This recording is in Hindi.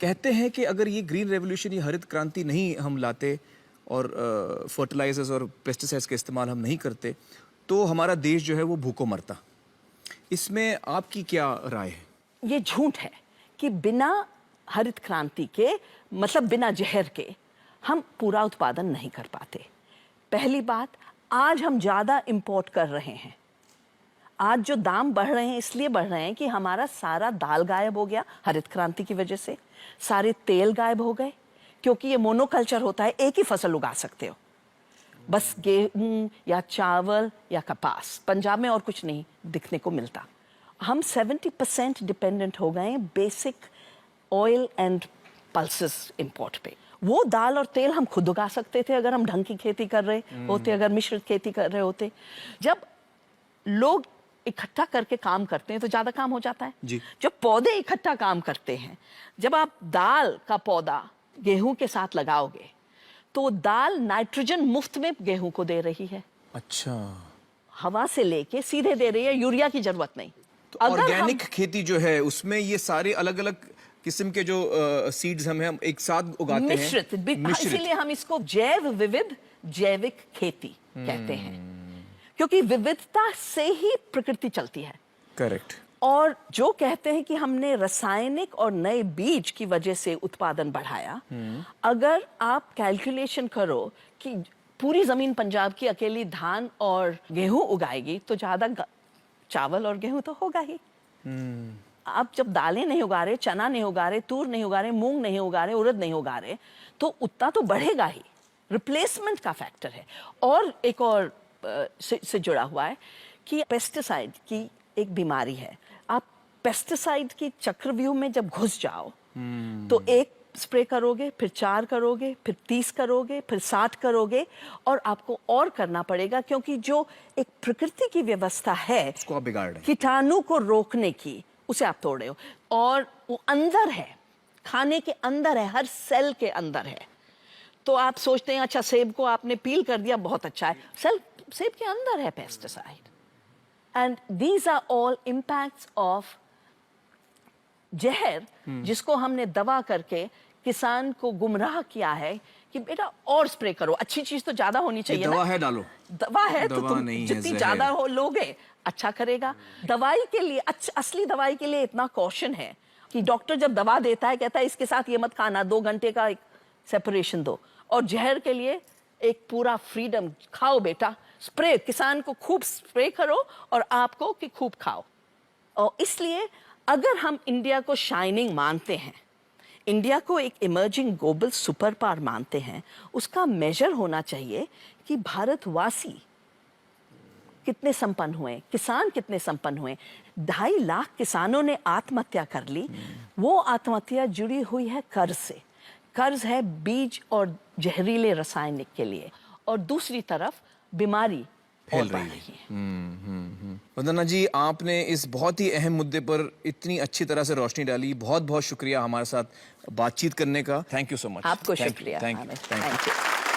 कहते हैं कि अगर ये ग्रीन रेवोल्यूशन, ये हरित क्रांति नहीं हम लाते और फर्टिलाइजर्स और पेस्टिसाइड्स का इस्तेमाल हम नहीं करते तो हमारा देश जो है वो भूखों मरता। इसमें आपकी क्या राय है? ये झूठ है कि बिना हरित क्रांति के, मतलब बिना जहर के, हम पूरा उत्पादन नहीं कर पाते। पहली बात, आज हम ज़्यादा इंपोर्ट कर रहे हैं। आज जो दाम बढ़ रहे हैं इसलिए बढ़ रहे हैं कि हमारा सारा दाल गायब हो गया हरित क्रांति की वजह से, सारे तेल गायब हो गए, क्योंकि ये मोनोकल्चर होता है, एक ही फसल उगा सकते हो, बस गेहूं या चावल या कपास। पंजाब में और कुछ नहीं दिखने को मिलता। हम 70% डिपेंडेंट हो गए basic oil and pulses import पे। वो दाल और तेल हम खुद उगा सकते थे अगर हम ढंग की खेती कर रहे होते, अगर मिश्रित खेती कर रहे होते। जब लोग इकट्ठा करके काम करते हैं तो ज्यादा काम हो जाता है जी। जब पौधे इकट्ठा काम करते हैं, जब आप दाल का पौधा गेहूं के साथ लगाओगे तो दाल नाइट्रोजन मुफ्त में गेहूं को दे रही है। अच्छा, हवा से लेके सीधे दे रही है, यूरिया की जरूरत नहीं। तो ऑर्गेनिक खेती जो है उसमें ये सारे अलग अलग किस्म के जो सीड्स हम एक साथ उगाते हैं, मिश्रित। इसीलिए हम इसको जैव विविध जैविक खेती कहते हैं, क्योंकि विविधता से ही प्रकृति चलती है। करेक्ट। और जो कहते हैं कि हमने रासायनिक और नए बीज की वजह से उत्पादन बढ़ाया, अगर आप कैलकुलेशन करो कि पूरी जमीन पंजाब की अकेली धान और गेहूं उगाएगी तो ज्यादा चावल और गेहूं तो होगा ही। आप जब दालें नहीं उगा रहे, चना नहीं उगा रहे, तूर नहीं उगा रहे, मूंग नहीं उगा रहे, उड़द नहीं उगा रहे, तो उतना तो बढ़ेगा ही। रिप्लेसमेंट का फैक्टर है। और एक और से जुड़ा हुआ है कि पेस्टिसाइड की एक बीमारी है। आप पेस्टिसाइड की चक्रव्यूह में जब घुस जाओ तो एक स्प्रे करोगे, फिर 4 करोगे, फिर 30 करोगे, फिर 60 करोगे, और आपको और करना पड़ेगा, क्योंकि जो एक प्रकृति की व्यवस्था है उसको आप बिगाड़ रहे हैं। कीटाणु को रोकने की, उसे आप तोड़ रहे हो। और वो अंदर है, खाने के अंदर है, हर सेल के अंदर है। तो आप सोचते हैं अच्छा सेब को आपने पील कर दिया, बहुत अच्छा है, सेब के अंदर है pesticide. And these are all impacts of जहर, जिसको हमने दवा करके किसान को गुमराह किया है कि बेटा और स्प्रे करो। अच्छी चीज तो ज्यादा होनी चाहिए दवा ना। है, डालो। दवा है तो दवा तुम नहीं है, जितनी जहर। ज्यादा हो लोगे अच्छा करेगा। दवाई के लिए, असली दवाई के लिए इतना कॉशन है कि डॉक्टर जब दवा देता है कहता है इसके साथ ये मत खाना, 2 घंटे का एक सेपरेशन दो। और जहर के लिए एक पूरा फ्रीडम, खाओ बेटा, स्प्रे, किसान को खूब स्प्रे करो और आपको कि खूब खाओ। और इसलिए अगर हम इंडिया को शाइनिंग मानते हैं, इंडिया को एक इमर्जिंग ग्लोबल सुपर पावर मानते हैं, उसका मेजर होना चाहिए कि भारतवासी कितने संपन्न हुए, किसान कितने संपन्न हुए। 2.5 लाख किसानों ने आत्महत्या कर ली। वो आत्महत्या जुड़ी हुई है कर्ज से। कर्ज है बीज और जहरीले रासायनिक के लिए, और दूसरी तरफ बीमारी फैल रही है। वंदना जी, आपने इस बहुत ही अहम मुद्दे पर इतनी अच्छी तरह से रोशनी डाली। बहुत बहुत शुक्रिया हमारे साथ बातचीत करने का। Thank you so much. आपको शुक्रिया। Thank you.